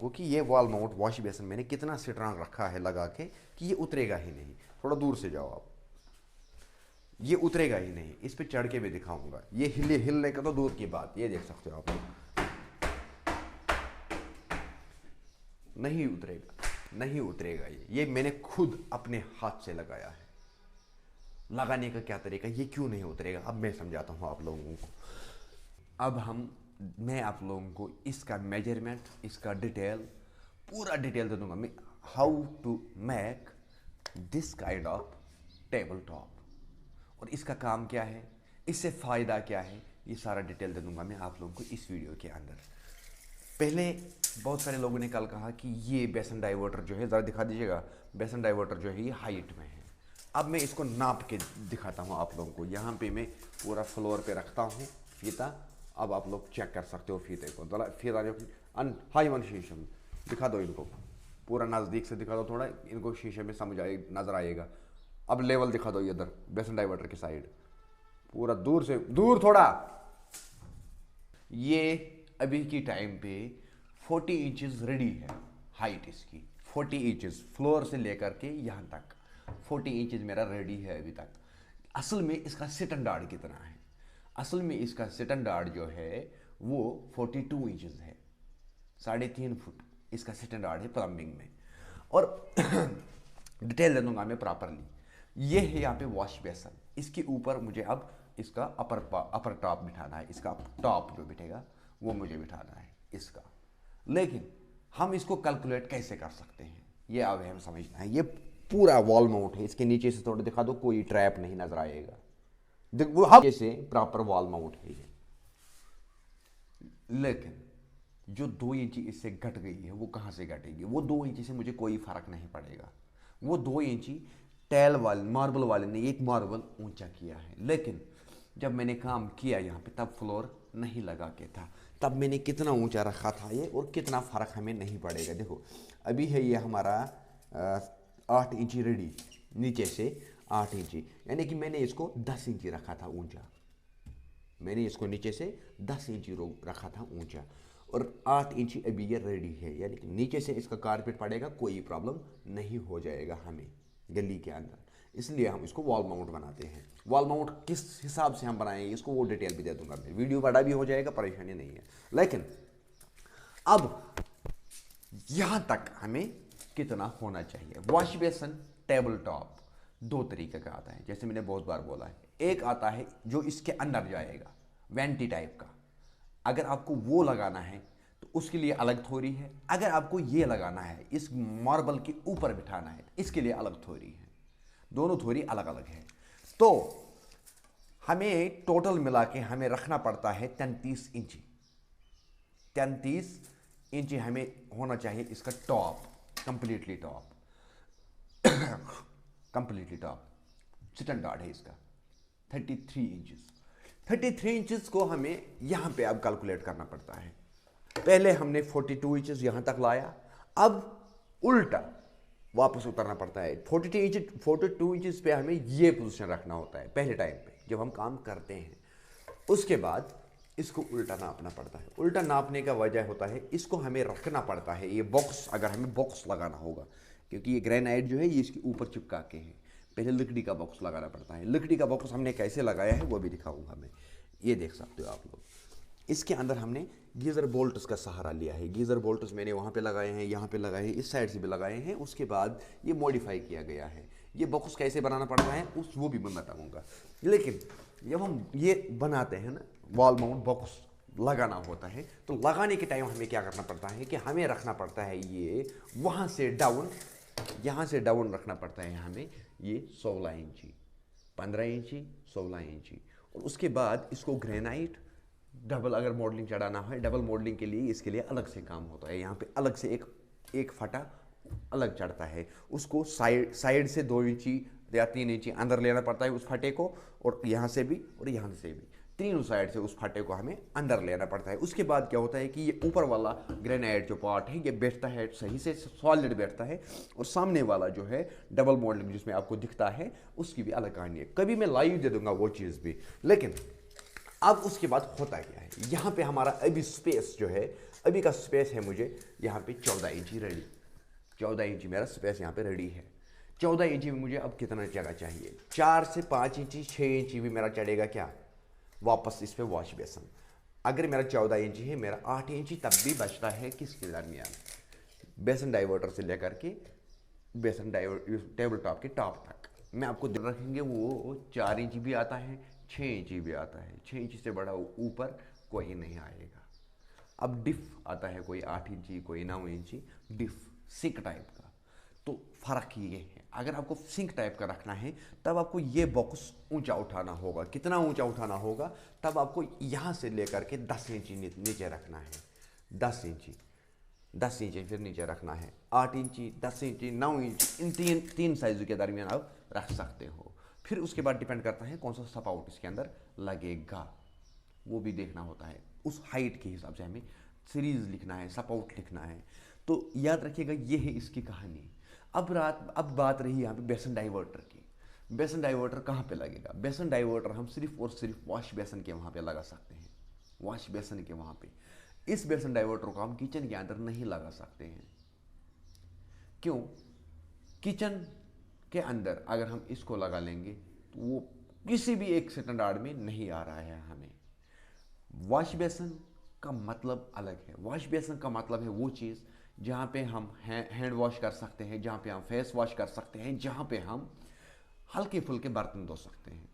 को कि ये वॉल माउंट वॉश बेसिन मैंने कितना स्ट्रांग रखा है लगा के कि ये उतरेगा ही नहीं। थोड़ा दूर से जाओ आप, ये उतरेगा ही नहीं। इस पे चढ़ के भी दिखाऊंगा। ये हिलने का तो दूर की बात, ये देख सकते हो आप लोग, नहीं उतरेगा, नहीं उतरेगा। ये मैंने खुद अपने हाथ से लगाया है। लगाने का क्या तरीका, ये क्यों नहीं उतरेगा, अब मैं समझाता हूँ आप लोगों को। अब मैं आप लोगों को इसका मेजरमेंट, इसका डिटेल, पूरा डिटेल दे दूंगा मैं, how to make this kind of table top, और इसका काम क्या है, इससे फ़ायदा क्या है, ये सारा डिटेल दे दूंगा मैं आप लोगों को इस वीडियो के अंदर। पहले बहुत सारे लोगों ने कल कहा कि ये बेसन डाइवर्टर जो है, ज़रा दिखा दीजिएगा, बेसन डाइवर्टर जो है ये हाइट में है। अब मैं इसको नाप के दिखाता हूँ आप लोगों को। यहाँ पे मैं पूरा फ्लोर पे रखता हूँ फीता। अब आप लोग चेक कर सकते हो फीते को, ज़रा फीता जो हाई वन शीशे में दिखा दो इनको, पूरा नज़दीक से दिखा दो, थोड़ा इनको शीशे में समझ आए, नज़र आएगा। अब लेवल दिखा दो इधर बेसन डाइवर्टर की साइड, पूरा दूर से, दूर थोड़ा। ये अभी की टाइम पे 40 इंचेस रेडी है, हाइट इसकी 40 इंचेस, फ्लोर से लेकर के यहाँ तक 40 इंचेस मेरा रेडी है अभी तक। असल में इसका स्टैंडर्ड कितना है, असल में इसका स्टैंडर्ड जो है वो 42 इंचेस है, 3.5 फुट इसका स्टैंडर्ड है प्लम्बिंग में। और डिटेल दे दूंगा मैं प्रॉपरली। ये है यहाँ पे वॉश बेसन, इसके ऊपर मुझे अब इसका अपर टॉप बिठाना है, इसका टॉप जो बिठेगा वो मुझे बिठाना है इसका। लेकिन हम इसको कैलकुलेट कैसे कर सकते हैं, ये अब हमें समझना है। ये पूरा वॉल माउंट है, इसके नीचे से थोड़ा दिखा दो, कोई ट्रैप नहीं नजर आएगा, वो हम जैसे प्रॉपर वॉल माउंट है ये। लेकिन जो 2 इंची इससे घट गई है वो कहाँ से घटेगी, वो 2 इंची से मुझे कोई फर्क नहीं पड़ेगा। वो 2 इंची टैल वाले मार्बल वाले ने एक मार्बल ऊंचा किया है, लेकिन जब मैंने काम किया यहाँ पे तब फ्लोर नहीं लगा के था, तब मैंने कितना ऊंचा रखा था ये, और कितना फ़र्क हमें नहीं पड़ेगा। देखो अभी है ये हमारा 8 इंची रेडी, नीचे से 8 इंची, यानी कि मैंने इसको 10 इंची रखा था ऊंचा, मैंने इसको नीचे से 10 इंची रखा था ऊंचा, और 8 इंची अभी ये रेडी है, यानी कि नीचे से इसका कारपेट पड़ेगा, कोई प्रॉब्लम नहीं हो जाएगा हमें गली के अंदर। इसलिए हम इसको वॉल माउंट बनाते हैं। वॉल माउंट किस हिसाब से हम बनाएंगे इसको वो डिटेल भी दे दूंगा मैं, वीडियो बड़ा भी हो जाएगा, परेशानी नहीं है। लेकिन अब यहां तक हमें कितना होना चाहिए। वॉश बेसन टेबल टॉप 2 तरीके का आता है, जैसे मैंने बहुत बार बोला है। एक आता है जो इसके अंदर जाएगा, वेंटी टाइप का, अगर आपको वो लगाना है तो उसके लिए अलग थोड़ी है। अगर आपको ये लगाना है, इस मार्बल के ऊपर बिठाना है, इसके लिए अलग थोड़ी है, दोनों थोड़ी अलग अलग है। तो हमें टोटल मिला के हमें रखना पड़ता है 33 इंची, 33 इंची हमें होना चाहिए इसका top, completely top, completely top standard है इसका 33 इंचेस। 33 इंचेस को हमें यहां पे अब कैलकुलेट करना पड़ता है। पहले हमने 42 इंचेस यहां तक लाया, अब उल्टा वापस उतरना पड़ता है। 42 इंचेस पे हमें ये पोजीशन रखना होता है पहले टाइम पे जब हम काम करते हैं। उसके बाद इसको उल्टा नापना पड़ता है। उल्टा नापने का वजह होता है, इसको हमें रखना पड़ता है ये बॉक्स, अगर हमें बॉक्स लगाना होगा, क्योंकि ये ग्रेनाइट जो है ये इसके ऊपर चिपका के है, पहले लकड़ी का बॉक्स लगाना पड़ता है। लकड़ी का बॉक्स हमने कैसे लगाया है वो भी दिखाऊंगा मैं, ये देख सकते हो आप लोग। इसके अंदर हमने गीज़र बोल्ट्स का सहारा लिया है। गीज़र बोल्ट्स मैंने वहाँ पे लगाए हैं, यहाँ पे लगाए हैं, इस साइड से भी लगाए हैं। उसके बाद ये मॉडिफाई किया गया है। ये बॉक्स कैसे बनाना पड़ता है वो भी मैं बताऊँगा। लेकिन जब हम ये बनाते हैं ना, वॉल माउंट बॉक्स लगाना होता है, तो लगाने के टाइम हमें क्या करना पड़ता है कि हमें रखना पड़ता है ये वहाँ से डाउन, यहाँ से डाउन रखना पड़ता है हमें ये 16 इंची, 15 इंची, 16 इंची। और उसके बाद इसको ग्रेनाइट डबल अगर मॉडलिंग चढ़ाना है, डबल मॉडलिंग के लिए इसके लिए अलग से काम होता है। यहाँ पे अलग से एक फटा अलग चढ़ता है, उसको साइड से 2 इंची या 3 इंची अंदर लेना पड़ता है उस फटे को, और यहाँ से भी और यहाँ से भी, तीनों साइड से उस फटे को हमें अंदर लेना पड़ता है। उसके बाद क्या होता है कि ये ऊपर वाला ग्रेनाइट जो पार्ट है ये बैठता है सही से, सॉलिड बैठता है, और सामने वाला जो है डबल मॉडलिंग जिसमें आपको दिखता है उसकी भी अलग कहानी है। कभी मैं लाइव दे दूंगा वो चीज़ भी। लेकिन अब उसके बाद होता क्या है, यहाँ पे हमारा अभी स्पेस जो है अभी का स्पेस है मुझे यहाँ पे 14 इंची रेडी, 14 इंची मेरा स्पेस यहाँ पे रेडी है। 14 इंची में मुझे अब कितना जगह चाहिए, 4 से 5 इंची 6 इंची भी मेरा चढ़ेगा क्या वापस इस पे वॉश बेसन। अगर मेरा 14 इंची है, मेरा 8 इंची तब भी बचता है किसके दरमियान, बेसन डाइवर्टर से लेकर के बेसन टेबल टॉप के टॉप तक। मैं आपको रखेंगे वो 4 इंची भी आता है, 6 इंची भी आता है, 6 इंची से बड़ा ऊपर कोई नहीं आएगा। अब डिफ आता है, कोई 8 इंची कोई 9 इंची डिफ सिंक टाइप का। तो फ़र्क ये है, अगर आपको सिंक टाइप का रखना है तब आपको ये बॉक्स ऊंचा उठाना होगा। कितना ऊंचा उठाना होगा, तब आपको यहाँ से लेकर के 10 इंची नीचे रखना है, 10 इंची 10 इंची फिर नीचे रखना है, 8 इंची 10 इंची 9 इंची, इन तीन साइज़ के दरमियान आप रख सकते हो। फिर उसके बाद डिपेंड करता है कौन सा सपाउट इसके अंदर लगेगा, वो भी देखना होता है। उस हाइट के हिसाब से हमें सीरीज़ लिखना है, सपाउट लिखना है। तो याद रखिएगा ये है इसकी कहानी। अब बात रही यहाँ पे बेसन डाइवर्टर की। बेसन डाइवर्टर कहाँ पे लगेगा, बेसन डाइवर्टर हम सिर्फ और सिर्फ वॉश बेसन के वहाँ पे लगा सकते हैं, वॉश बेसन के वहाँ पे। इस बेसन डाइवर्टर को हम किचन के अंदर नहीं लगा सकते हैं। क्यों, किचन के अंदर अगर हम इसको लगा लेंगे तो वो किसी भी एक स्टैंडर्ड में नहीं आ रहा है हमें। वॉश बेसन का मतलब अलग है। वॉश बेसन का मतलब है वो चीज़ जहाँ पे हम हैंड वॉश कर सकते हैं, जहाँ पे हम फेस वॉश कर सकते हैं, जहाँ पे हम हल्के फुल्के बर्तन धो सकते हैं।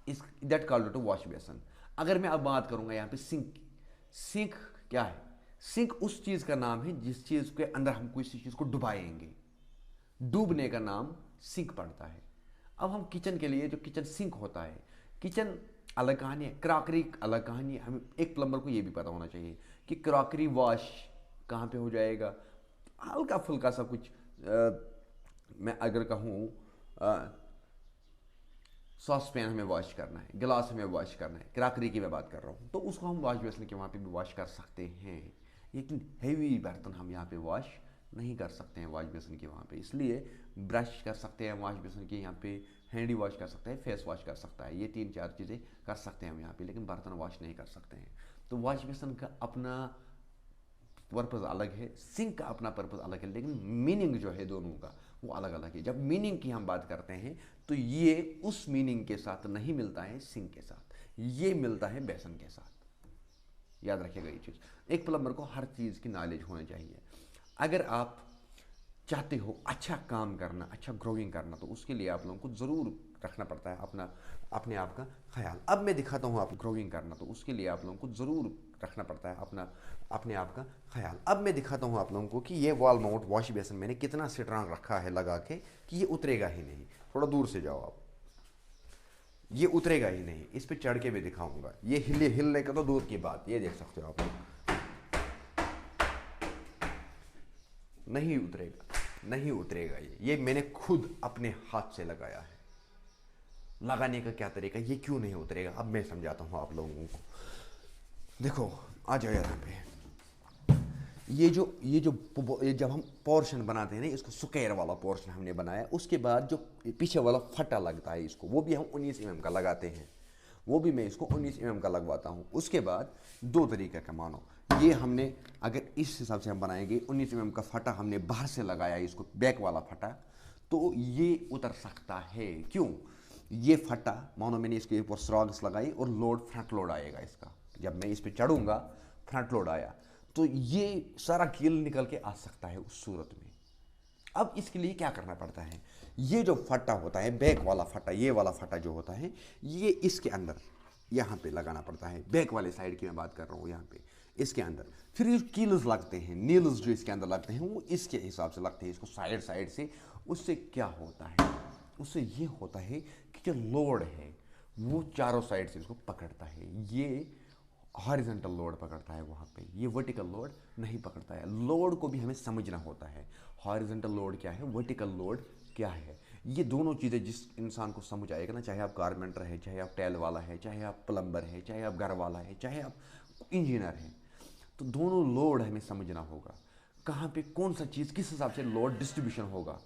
इस that called to wash basin. अगर मैं अब बात करूँगा यहाँ पे सिंक की, सिंक क्या है, सिंक उस चीज़ का नाम है जिस चीज़ के अंदर हम किसी चीज़ को डुबाएंगे, डूबने का नाम सिंक पड़ता है। अब हम किचन के लिए जो किचन सिंक होता है, किचन अलग कहानी है, क्रॉकरी अलग कहानी है। हमें एक प्लम्बर को ये भी पता होना चाहिए कि क्रॉकरी वॉश कहाँ पे हो जाएगा। हल्का फुल्का सा कुछ मैं अगर कहूँ सॉस पैन हमें वॉश करना है, गिलास हमें वॉश करना है, क्रॉकरी की मैं बात कर रहा हूँ, तो उसको हम वॉश बेसिन के वहाँ पे भी वॉश कर सकते हैं। लेकिन हेवी बर्तन हम यहाँ पे वॉश नहीं कर सकते हैं वॉश बेसिन के वहाँ पे। इसलिए ब्रश कर सकते हैं वॉश बेसिन के यहाँ पे, हैंडी वॉश कर सकते हैं, फेस वॉश कर सकता है, ये 3-4 चीज़ें कर सकते हैं हम यहाँ पे, लेकिन बर्तन वॉश नहीं कर सकते हैं। तो वॉश बेसिन का अपना पर्पज़ अलग है, सिंक का अपना पर्पज़ अलग है, लेकिन मीनिंग जो है दोनों का वो अलग अलग है। जब मीनिंग की हम बात करते हैं तो ये उस मीनिंग के साथ नहीं मिलता है सिंक के साथ, ये मिलता है बेसन के साथ। याद रखिएगा ये चीज़। एक प्लम्बर को हर चीज़ की नॉलेज होनी चाहिए। अगर आप चाहते हो अच्छा काम करना, अच्छा ग्रोइंग करना, तो उसके लिए आप लोगों को ज़रूर रखना पड़ता है अपने आप का ख्याल। अब मैं दिखाता हूँ आप ग्रोइंग करना, तो उसके लिए आप लोगों को ज़रूर रखना पड़ता है अपने आप का ख्याल। अब मैं दिखाता हूँ आप लोगों को कि ये वॉल माउंट वॉश बेसिन मैंने कितना स्ट्रांग रखा है लगा के कि ये उतरेगा ही नहीं। थोड़ा दूर से जाओ आप, ये उतरेगा ही नहीं। इस पे चढ़ के भी दिखाऊंगा, ये हिलने का तो दूर की बात, ये देख सकते हो आप, नहीं उतरेगा, नहीं उतरेगा। ये मैंने खुद अपने हाथ से लगाया है। लगाने का क्या तरीका, ये क्यों नहीं उतरेगा अब मैं समझाता हूँ आप लोगों को। देखो आ जाओ यहाँ पे, ये जब हम पोर्शन बनाते हैं ना, इसको स्क्वायर वाला पोर्शन हमने बनाया, उसके बाद जो पीछे वाला फटा लगता है इसको, वो भी हम 19 mm का लगाते हैं, वो भी मैं इसको 19 mm का लगवाता हूँ। उसके बाद 2 तरीके का, मानो ये हमने अगर इस हिसाब से हम बनाएंगे, 19 mm का फटा हमने बाहर से लगाया इसको, बैक वाला फटा, तो ये उतर सकता है। क्यों, ये फटा मानो मैंने इसके ऊपर स्ट्रॉग्स लगाई और लोड फ्रंट लोड आएगा इसका, जब मैं इस पर चढ़ूंगा फ्रंट लोड आया तो ये सारा कील निकल के आ सकता है उस सूरत में। अब इसके लिए क्या करना पड़ता है, ये जो फटा होता है बैक वाला फटा, ये वाला फटा जो होता है, ये इसके अंदर यहाँ पे लगाना पड़ता है। बैक वाले साइड की मैं बात कर रहा हूँ, यहाँ पे इसके अंदर। फिर ये कील्स लगते हैं, नील्स जो इसके अंदर लगते हैं वो इसके हिसाब से लगते हैं, इसको साइड से। उससे क्या होता है, उससे ये होता है कि जो लोड है वो चारों साइड से इसको पकड़ता है। ये हॉरिजॉन्टल लोड पकड़ता है वहाँ पे, ये वर्टिकल लोड नहीं पकड़ता है। लोड को भी हमें समझना होता है, हॉरिजॉन्टल लोड क्या है, वर्टिकल लोड क्या है। ये दोनों चीज़ें जिस इंसान को समझ आएगा ना, चाहे आप कारपेंटर है, चाहे आप टाइल वाला है, चाहे आप प्लम्बर है, चाहे आप घर वाला है, चाहे आप इंजीनियर हैं, तो दोनों लोड हमें समझना होगा, कहाँ पे कौन सा चीज़ किस हिसाब से लोड डिस्ट्रीब्यूशन होगा।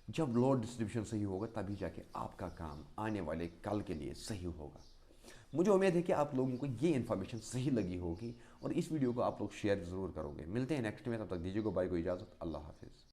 जब लोड डिस्ट्रीब्यूशन सही होगा तभी जाके आपका काम आने वाले कल के लिए सही होगा। मुझे उम्मीद है कि आप लोगों को ये इन्फॉर्मेशन सही लगी होगी और इस वीडियो को आप लोग शेयर ज़रूर करोगे। मिलते हैं नेक्स्ट में, तब तक दीजिए को बाय को इजाज़त। अल्लाह हाफिज़।